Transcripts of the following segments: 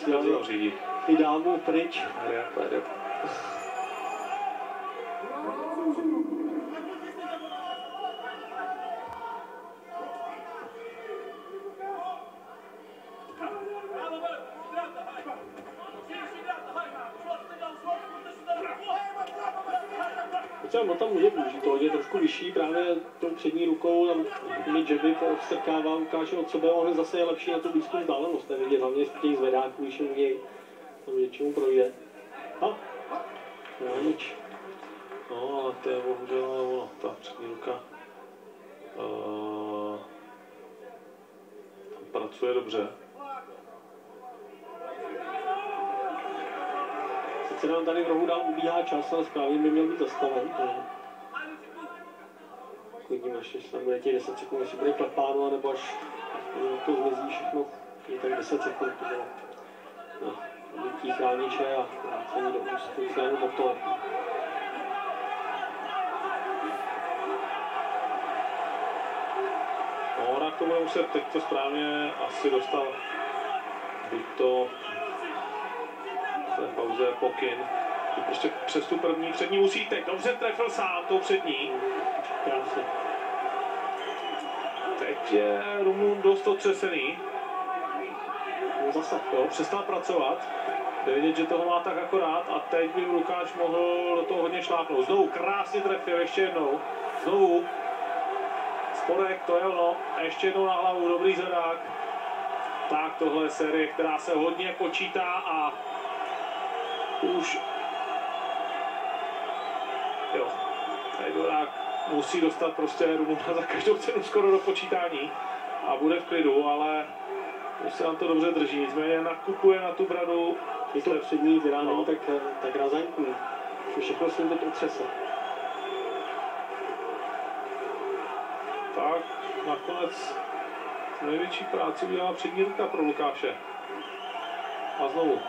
posílali i dámu pryč. On tam může využít toho, že je trošku vyšší, právě tou přední rukou, tam těmi jaby strkává, ukáže od sebe, on zase je lepší na tu blízkou vzdálenost, to je vidět, hlavně z těch zvedáků, když umějí, tam něčemu projde. No nic. No, ale to je bohužel ono, ta přední ruka pracuje dobře. Sice nám tady v rohu dál ubíhá čas, ale správně by měl být zastaven. Uvidíme, až tam bude těch 10 sekund, jestli bude klepáno, nebo až to zmizí všechno. Je tak 10 sekund, to bylo vytí chrániče a vrácení do pustého motor. No, ona k tomu muset teď to správně asi dostal, buď to v pauze pokyn, prostě přes tu první přední musí teď, dobře trefil sám tou přední. Krásně. Teď je Rumun dost otřesený. Zase. Jo, přestal pracovat. Jde vidět, že toho má tak akorát a teď by Lukáš mohl do toho hodně šlápnout. Znovu krásně trefil, ještě jednou. Znovu. Spodek, to je ono. A ještě jednou na hlavu, dobrý zvedák. Tak tohle je série, která se hodně počítá a už jo, tady Dvorák musí dostat prostě Rumuna za každou cenu skoro do počítání a bude v klidu, ale už se nám to dobře drží, nicméně nakupuje na tu bradu. Je to přední, která není tak razantní, že všechno s ním teď otřese. Tak nakonec největší práci udělá přední ruka pro Lukáše. A znovu.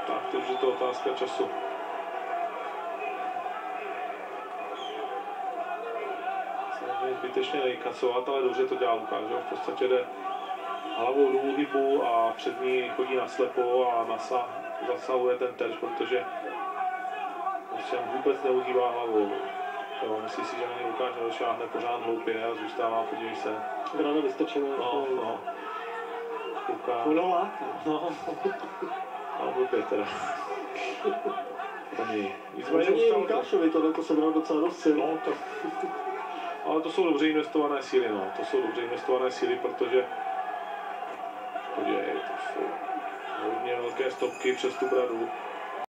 Tak, teď je to otázka času. Samozřejmě zbytečně nejkacovat, ale dobře to dělá Lukáš. V podstatě jde hlavou do úhybu a přední chodí na slepo a zasahuje ten terč, protože prostě vůbec neuhýbá hlavou. Jo, myslí si, že na něj Lukáš nedošáhne pořád hloupě a zůstává, podívej se. Brano vystrčené. No. Lukáš. No, blbě teda. Nicméně Lukášovi to se bral docela dost sil. No, to... Ale to jsou dobře investované síly, no. To jsou dobře investované síly, protože podívej, to jsou hodně velké stopky přes tu bradu.